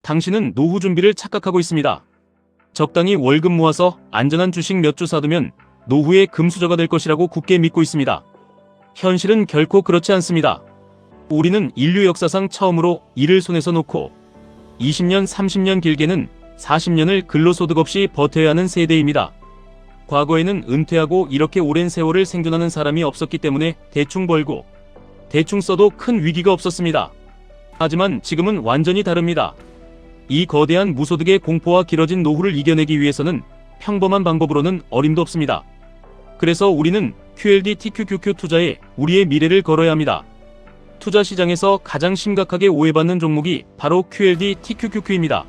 당신은 노후 준비를 착각하고 있습니다. 적당히 월급 모아서 안전한 주식 몇 주 사두면 노후의 금수저가 될 것이라고 굳게 믿고 있습니다. 현실은 결코 그렇지 않습니다. 우리는 인류 역사상 처음으로 일을 손에서 놓고 20년, 30년 길게는 40년을 근로소득 없이 버텨야 하는 세대입니다. 과거에는 은퇴하고 이렇게 오랜 세월을 생존하는 사람이 없었기 때문에 대충 벌고 대충 써도 큰 위기가 없었습니다. 하지만 지금은 완전히 다릅니다. 이 거대한 무소득의 공포와 길어진 노후를 이겨내기 위해서는 평범한 방법으로는 어림도 없습니다. 그래서 우리는 QLD TQQQ 투자에 우리의 미래를 걸어야 합니다. 투자 시장에서 가장 심각하게 오해받는 종목이 바로 QLD TQQQ입니다.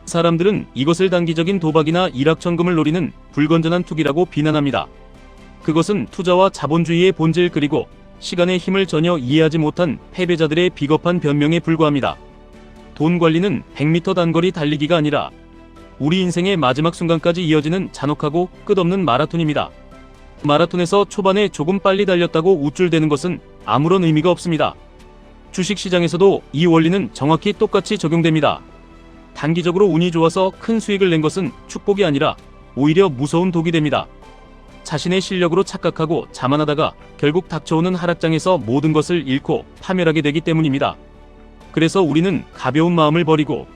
사람들은 이것을 단기적인 도박이나 일확천금을 노리는 불건전한 투기라고 비난합니다. 그것은 투자와 자본주의의 본질 그리고 시간의 힘을 전혀 이해하지 못한 패배자들의 비겁한 변명에 불과합니다. 돈 관리는 100m 단거리 달리기가 아니라 우리 인생의 마지막 순간까지 이어지는 잔혹하고 끝없는 마라톤입니다. 마라톤에서 초반에 조금 빨리 달렸다고 우쭐대는 것은 아무런 의미가 없습니다. 주식시장에서도 이 원리는 정확히 똑같이 적용됩니다. 단기적으로 운이 좋아서 큰 수익을 낸 것은 축복이 아니라 오히려 무서운 독이 됩니다. 자신의 실력으로 착각하고 자만하다가 결국 닥쳐오는 하락장에서 모든 것을 잃고 파멸하게 되기 때문입니다. 그래서 우리는 가벼운 마음을 버리고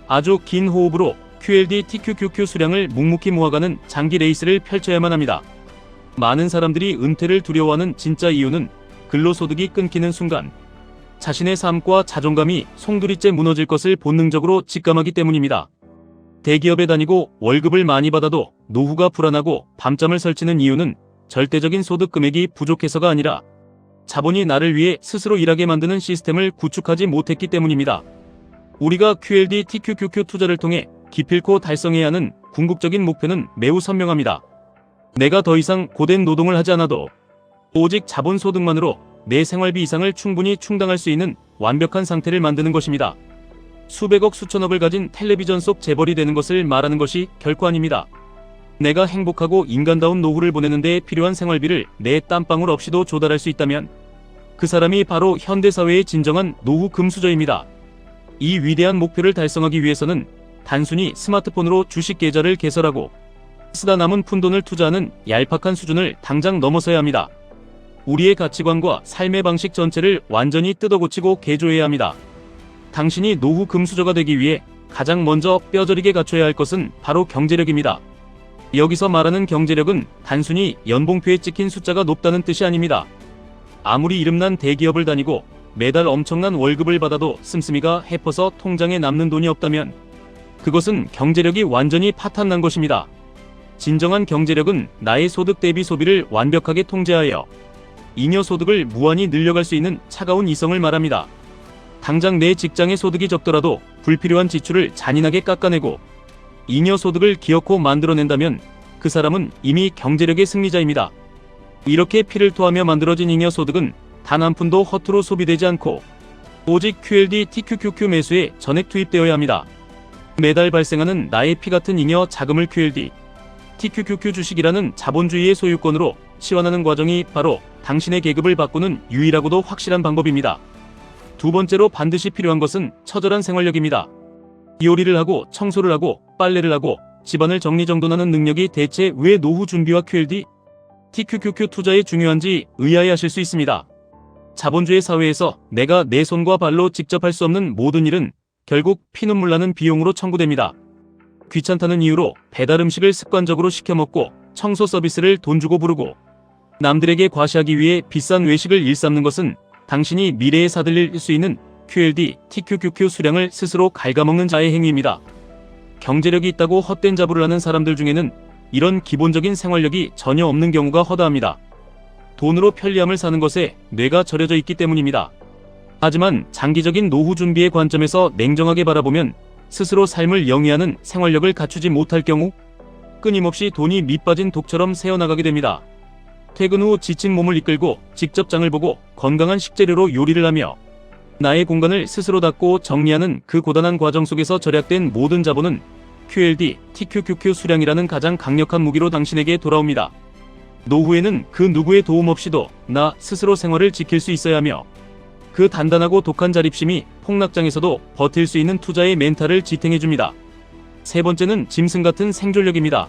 아주 긴 호흡으로 QLD TQQQ 수량을 묵묵히 모아가는 장기 레이스를 펼쳐야만 합니다. 많은 사람들이 은퇴를 두려워하는 진짜 이유는 근로소득이 끊기는 순간 자신의 삶과 자존감이 송두리째 무너질 것을 본능적으로 직감하기 때문입니다. 대기업에 다니고 월급을 많이 받아도 노후가 불안하고 밤잠을 설치는 이유는 절대적인 소득 금액이 부족해서가 아니라 자본이 나를 위해 스스로 일하게 만드는 시스템을 구축하지 못했기 때문입니다. 우리가 QLD TQQQ 투자를 통해 기필코 달성해야 하는 궁극적인 목표는 매우 선명합니다. 내가 더 이상 고된 노동을 하지 않아도 오직 자본 소득만으로 내 생활비 이상을 충분히 충당할 수 있는 완벽한 상태를 만드는 것입니다. 수백억 수천억을 가진 텔레비전 속 재벌이 되는 것을 말하는 것이 결코 아닙니다. 내가 행복하고 인간다운 노후를 보내는 데 필요한 생활비를 내 땀방울 없이도 조달할 수 있다면 그 사람이 바로 현대사회의 진정한 노후 금수저입니다. 이 위대한 목표를 달성하기 위해서는 단순히 스마트폰으로 주식 계좌를 개설하고 쓰다 남은 푼돈을 투자하는 얄팍한 수준을 당장 넘어서야 합니다. 우리의 가치관과 삶의 방식 전체를 완전히 뜯어고치고 개조해야 합니다. 당신이 노후 금수저가 되기 위해 가장 먼저 뼈저리게 갖춰야 할 것은 바로 경제력입니다. 여기서 말하는 경제력은 단순히 연봉표에 찍힌 숫자가 높다는 뜻이 아닙니다. 아무리 이름난 대기업을 다니고 매달 엄청난 월급을 받아도 씀씀이가 해퍼서 통장에 남는 돈이 없다면 그것은 경제력이 완전히 파탄난 것입니다. 진정한 경제력은 나의 소득 대비 소비를 완벽하게 통제하여 잉여 소득을 무한히 늘려갈 수 있는 차가운 이성을 말합니다. 당장 내 직장의 소득이 적더라도 불필요한 지출을 잔인하게 깎아내고 잉여 소득을 기어코 만들어낸다면 그 사람은 이미 경제력의 승리자입니다. 이렇게 피를 토하며 만들어진 잉여 소득은 단 한 푼도 허투루 소비되지 않고 오직 QLD TQQQ 매수에 전액 투입되어야 합니다. 매달 발생하는 나의 피 같은 잉여 자금을 QLD TQQQ 주식이라는 자본주의의 소유권으로 치환하는 과정이 바로 당신의 계급을 바꾸는 유일하고도 확실한 방법입니다. 두 번째로 반드시 필요한 것은 처절한 생활력입니다. 요리를 하고 청소를 하고 빨래를 하고 집안을 정리정돈하는 능력이 대체 왜 노후 준비와 QLD TQQQ 투자에 중요한지 의아해하실 수 있습니다. 자본주의 사회에서 내가 내 손과 발로 직접 할 수 없는 모든 일은 결국 피눈물 나는 비용으로 청구됩니다. 귀찮다는 이유로 배달 음식을 습관적으로 시켜 먹고 청소 서비스를 돈 주고 부르고 남들에게 과시하기 위해 비싼 외식을 일삼는 것은 당신이 미래에 사들일 수 있는 QLD TQQQ 수량을 스스로 갉아먹는 자의 행위입니다. 경제력이 있다고 헛된 자부를 하는 사람들 중에는 이런 기본적인 생활력이 전혀 없는 경우가 허다합니다. 돈으로 편리함을 사는 것에 뇌가 절여져 있기 때문입니다. 하지만 장기적인 노후 준비의 관점에서 냉정하게 바라보면 스스로 삶을 영위하는 생활력을 갖추지 못할 경우 끊임없이 돈이 밑빠진 독처럼 새어나가게 됩니다. 퇴근 후 지친 몸을 이끌고 직접 장을 보고 건강한 식재료로 요리를 하며 나의 공간을 스스로 닦고 정리하는 그 고단한 과정 속에서 절약된 모든 자본은 QLD TQQQ 수량이라는 가장 강력한 무기로 당신에게 돌아옵니다. 노후에는 그 누구의 도움 없이도 나 스스로 생활을 지킬 수 있어야 하며 그 단단하고 독한 자립심이 폭락장에서도 버틸 수 있는 투자의 멘탈을 지탱해줍니다. 세 번째는 짐승 같은 생존력입니다.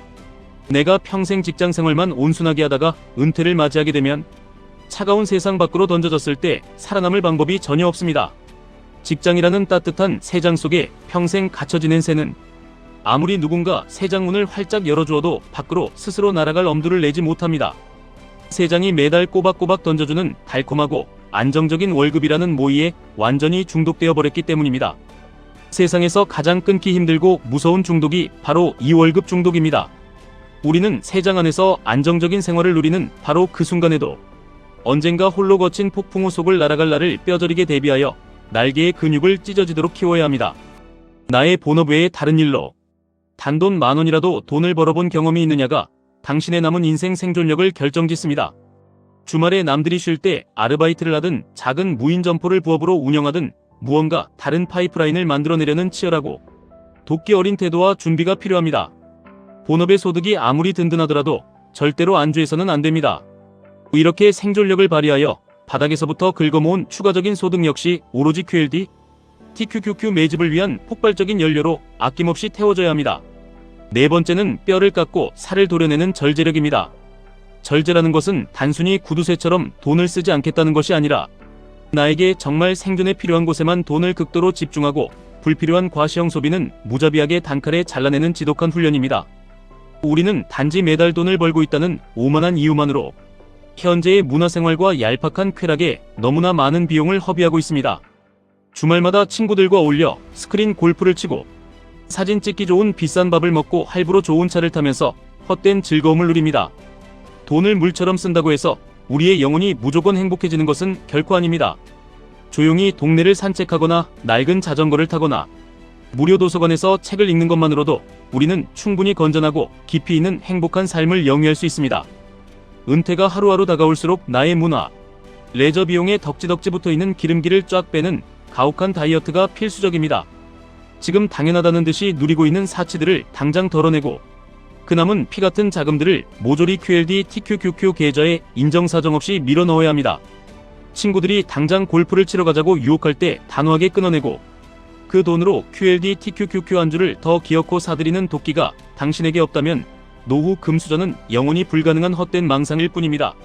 내가 평생 직장 생활만 온순하게 하다가 은퇴를 맞이하게 되면 차가운 세상 밖으로 던져졌을 때 살아남을 방법이 전혀 없습니다. 직장이라는 따뜻한 새장 속에 평생 갇혀 지낸 새는 아무리 누군가 새장문을 활짝 열어주어도 밖으로 스스로 날아갈 엄두를 내지 못합니다. 새장이 매달 꼬박꼬박 던져주는 달콤하고 안정적인 월급이라는 모이에 완전히 중독되어 버렸기 때문입니다. 세상에서 가장 끊기 힘들고 무서운 중독이 바로 이 월급 중독입니다. 우리는 새장 안에서 안정적인 생활을 누리는 바로 그 순간에도 언젠가 홀로 거친 폭풍우 속을 날아갈 날을 뼈저리게 대비하여 날개의 근육을 찢어지도록 키워야 합니다. 나의 본업 외에 다른 일로 단돈 10,000원이라도 돈을 벌어본 경험이 있느냐가 당신의 남은 인생 생존력을 결정짓습니다. 주말에 남들이 쉴 때 아르바이트를 하든 작은 무인 점포를 부업으로 운영하든 무언가 다른 파이프라인을 만들어내려는 치열하고 도끼 어린 태도와 준비가 필요합니다. 본업의 소득이 아무리 든든하더라도 절대로 안주해서는 안 됩니다. 이렇게 생존력을 발휘하여 바닥에서부터 긁어모은 추가적인 소득 역시 오로지 QLD, TQQQ 매집을 위한 폭발적인 연료로 아낌없이 태워줘야 합니다. 네 번째는 뼈를 깎고 살을 도려내는 절제력입니다. 절제라는 것은 단순히 구두쇠처럼 돈을 쓰지 않겠다는 것이 아니라 나에게 정말 생존에 필요한 곳에만 돈을 극도로 집중하고 불필요한 과시형 소비는 무자비하게 단칼에 잘라내는 지독한 훈련입니다. 우리는 단지 매달 돈을 벌고 있다는 오만한 이유만으로 현재의 문화생활과 얄팍한 쾌락에 너무나 많은 비용을 허비하고 있습니다. 주말마다 친구들과 어울려 스크린 골프를 치고 사진 찍기 좋은 비싼 밥을 먹고 할부로 좋은 차를 타면서 헛된 즐거움을 누립니다. 돈을 물처럼 쓴다고 해서 우리의 영혼이 무조건 행복해지는 것은 결코 아닙니다. 조용히 동네를 산책하거나 낡은 자전거를 타거나 무료 도서관에서 책을 읽는 것만으로도 우리는 충분히 건전하고 깊이 있는 행복한 삶을 영위할 수 있습니다. 은퇴가 하루하루 다가올수록 나의 문화, 레저 비용에 덕지덕지 붙어있는 기름기를 쫙 빼는 가혹한 다이어트가 필수적입니다. 지금 당연하다는 듯이 누리고 있는 사치들을 당장 덜어내고 그 남은 피같은 자금들을 모조리 QLD, TQQQ 계좌에 인정사정 없이 밀어넣어야 합니다. 친구들이 당장 골프를 치러 가자고 유혹할 때 단호하게 끊어내고 그 돈으로 QLD, TQQQ 안주를 더 기어코 사들이는 도끼가 당신에게 없다면 노후 금수저는 영원히 불가능한 헛된 망상일 뿐입니다.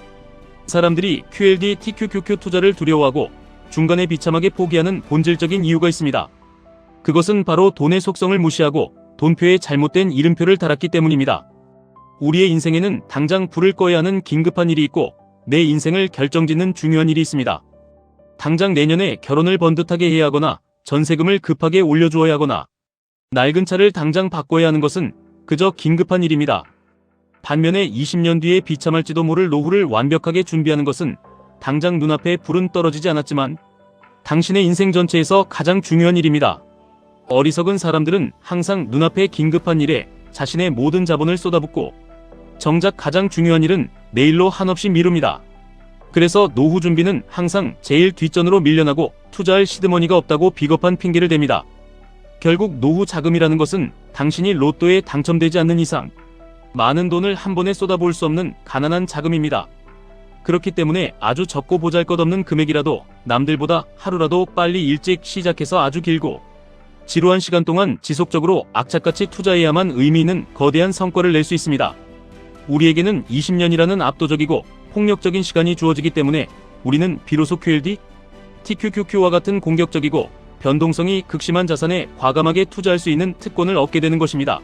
사람들이 QLD, TQQQ 투자를 두려워하고 중간에 비참하게 포기하는 본질적인 이유가 있습니다. 그것은 바로 돈의 속성을 무시하고 돈표에 잘못된 이름표를 달았기 때문입니다. 우리의 인생에는 당장 불을 꺼야 하는 긴급한 일이 있고 내 인생을 결정짓는 중요한 일이 있습니다. 당장 내년에 결혼을 번듯하게 해야 하거나 전세금을 급하게 올려주어야 하거나 낡은 차를 당장 바꿔야 하는 것은 그저 긴급한 일입니다. 반면에 20년 뒤에 비참할지도 모를 노후를 완벽하게 준비하는 것은 당장 눈앞에 불은 떨어지지 않았지만 당신의 인생 전체에서 가장 중요한 일입니다. 어리석은 사람들은 항상 눈앞에 긴급한 일에 자신의 모든 자본을 쏟아붓고 정작 가장 중요한 일은 내일로 한없이 미룹니다. 그래서 노후 준비는 항상 제일 뒷전으로 밀려나고 투자할 시드머니가 없다고 비겁한 핑계를 댑니다. 결국 노후 자금이라는 것은 당신이 로또에 당첨되지 않는 이상 많은 돈을 한 번에 쏟아부을 수 없는 가난한 자금입니다. 그렇기 때문에 아주 적고 보잘것없는 금액이라도 남들보다 하루라도 빨리 일찍 시작해서 아주 길고 지루한 시간 동안 지속적으로 악착같이 투자해야만 의미 있는 거대한 성과를 낼 수 있습니다. 우리에게는 20년이라는 압도적이고 폭력적인 시간이 주어지기 때문에 우리는 비로소 QLD, TQQQ와 같은 공격적이고 변동성이 극심한 자산에 과감하게 투자할 수 있는 특권을 얻게 되는 것입니다.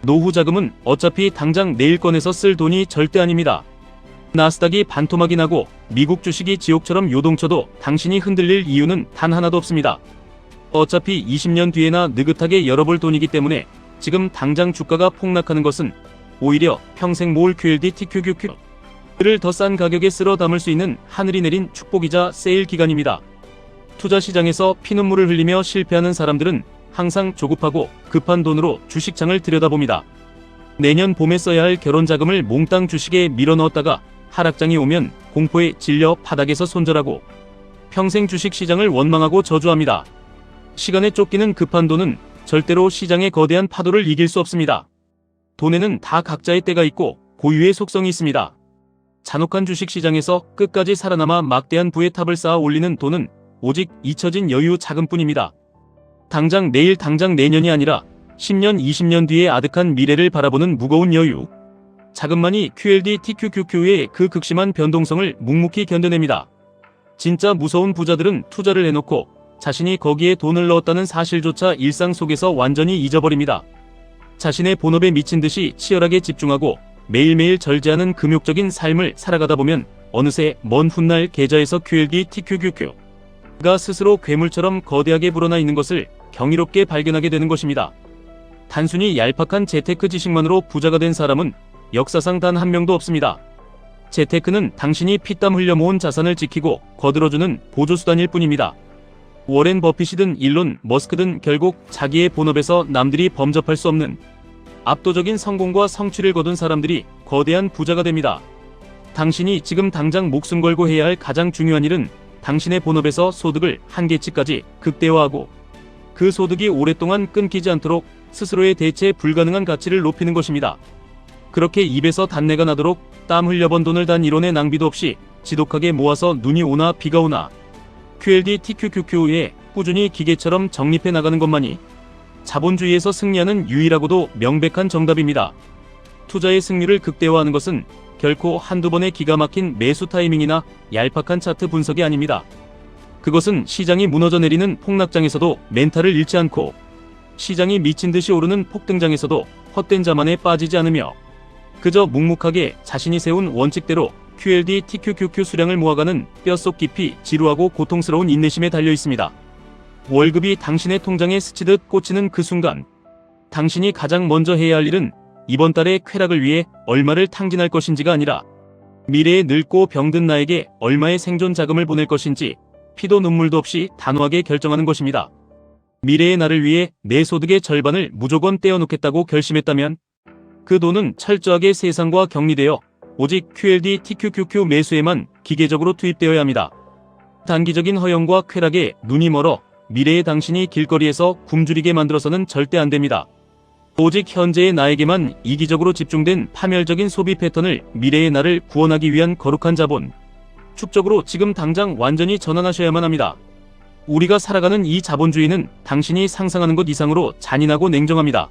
노후 자금은 어차피 당장 내일 꺼내서 쓸 돈이 절대 아닙니다. 나스닥이 반토막이 나고 미국 주식이 지옥처럼 요동쳐도 당신이 흔들릴 이유는 단 하나도 없습니다. 어차피 20년 뒤에나 느긋하게 열어볼 돈이기 때문에 지금 당장 주가가 폭락하는 것은 오히려 평생 모을 QLD, TQQQ를 더 싼 가격에 쓸어 담을 수 있는 하늘이 내린 축복이자 세일 기간입니다. 투자 시장에서 피눈물을 흘리며 실패하는 사람들은 항상 조급하고 급한 돈으로 주식창을 들여다봅니다. 내년 봄에 써야 할 결혼 자금을 몽땅 주식에 밀어넣었다가 하락장이 오면 공포에 질려 바닥에서 손절하고 평생 주식 시장을 원망하고 저주합니다. 시간에 쫓기는 급한 돈은 절대로 시장의 거대한 파도를 이길 수 없습니다. 돈에는 다 각자의 때가 있고 고유의 속성이 있습니다. 잔혹한 주식 시장에서 끝까지 살아남아 막대한 부의 탑을 쌓아 올리는 돈은 오직 잊혀진 여유 자금뿐입니다. 당장 내일 당장 내년이 아니라 10년 20년 뒤의 아득한 미래를 바라보는 무거운 여유. 자금만이 QLD TQQQ의 그 극심한 변동성을 묵묵히 견뎌냅니다. 진짜 무서운 부자들은 투자를 해놓고 자신이 거기에 돈을 넣었다는 사실조차 일상 속에서 완전히 잊어버립니다. 자신의 본업에 미친 듯이 치열하게 집중하고 매일매일 절제하는 금욕적인 삶을 살아가다 보면 어느새 먼 훗날 계좌에서 QLD TQQQ가 스스로 괴물처럼 거대하게 불어나 있는 것을 경이롭게 발견하게 되는 것입니다. 단순히 얄팍한 재테크 지식만으로 부자가 된 사람은 역사상 단 한 명도 없습니다. 재테크는 당신이 피땀 흘려 모은 자산을 지키고 거들어주는 보조수단일 뿐입니다. 워렌 버핏이든 일론 머스크든 결국 자기의 본업에서 남들이 범접할 수 없는 압도적인 성공과 성취를 거둔 사람들이 거대한 부자가 됩니다. 당신이 지금 당장 목숨 걸고 해야 할 가장 중요한 일은 당신의 본업에서 소득을 한계치까지 극대화하고 그 소득이 오랫동안 끊기지 않도록 스스로의 대체 불가능한 가치를 높이는 것입니다. 그렇게 입에서 단내가 나도록 땀 흘려 번 돈을 단 1원의 낭비도 없이 지독하게 모아서 눈이 오나 비가 오나 QLD TQQQ에 꾸준히 기계처럼 적립해 나가는 것만이 자본주의에서 승리하는 유일하고도 명백한 정답입니다. 투자의 승률을 극대화하는 것은 결코 한두 번의 기가 막힌 매수 타이밍이나 얄팍한 차트 분석이 아닙니다. 그것은 시장이 무너져 내리는 폭락장에서도 멘탈을 잃지 않고 시장이 미친 듯이 오르는 폭등장에서도 헛된 자만에 빠지지 않으며 그저 묵묵하게 자신이 세운 원칙대로 QLD TQQQ 수량을 모아가는 뼛속 깊이 지루하고 고통스러운 인내심에 달려 있습니다. 월급이 당신의 통장에 스치듯 꽂히는 그 순간 당신이 가장 먼저 해야 할 일은 이번 달의 쾌락을 위해 얼마를 탕진할 것인지가 아니라 미래에 늙고 병든 나에게 얼마의 생존 자금을 보낼 것인지 피도 눈물도 없이 단호하게 결정하는 것입니다. 미래의 나를 위해 내 소득의 절반을 무조건 떼어놓겠다고 결심했다면 그 돈은 철저하게 세상과 격리되어 오직 QLD TQQQ 매수에만 기계적으로 투입되어야 합니다. 단기적인 허영과 쾌락에 눈이 멀어 미래의 당신이 길거리에서 굶주리게 만들어서는 절대 안 됩니다. 오직 현재의 나에게만 이기적으로 집중된 파멸적인 소비 패턴을 미래의 나를 구원하기 위한 거룩한 자본, 축적으로 지금 당장 완전히 전환하셔야만 합니다. 우리가 살아가는 이 자본주의는 당신이 상상하는 것 이상으로 잔인하고 냉정합니다.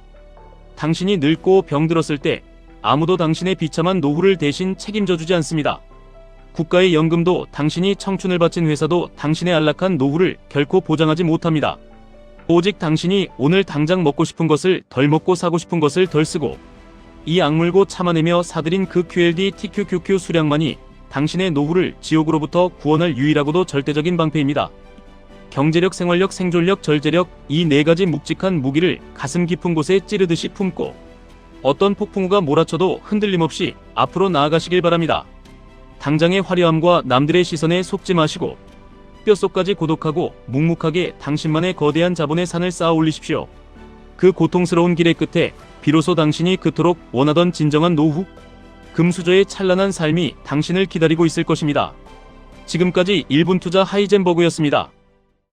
당신이 늙고 병들었을 때 아무도 당신의 비참한 노후를 대신 책임져주지 않습니다. 국가의 연금도 당신이 청춘을 바친 회사도 당신의 안락한 노후를 결코 보장하지 못합니다. 오직 당신이 오늘 당장 먹고 싶은 것을 덜 먹고 사고 싶은 것을 덜 쓰고 이 악물고 참아내며 사들인 그 QLD TQQQ 수량만이 당신의 노후를 지옥으로부터 구원할 유일하고도 절대적인 방패입니다. 경제력, 생활력, 생존력, 절제력, 이 네 가지 묵직한 무기를 가슴 깊은 곳에 찌르듯이 품고 어떤 폭풍우가 몰아쳐도 흔들림 없이 앞으로 나아가시길 바랍니다. 당장의 화려함과 남들의 시선에 속지 마시고 뼛속까지 고독하고 묵묵하게 당신만의 거대한 자본의 산을 쌓아 올리십시오. 그 고통스러운 길의 끝에 비로소 당신이 그토록 원하던 진정한 노후, 금수저의 찬란한 삶이 당신을 기다리고 있을 것입니다. 지금까지 1분 투자 하이젠버그였습니다.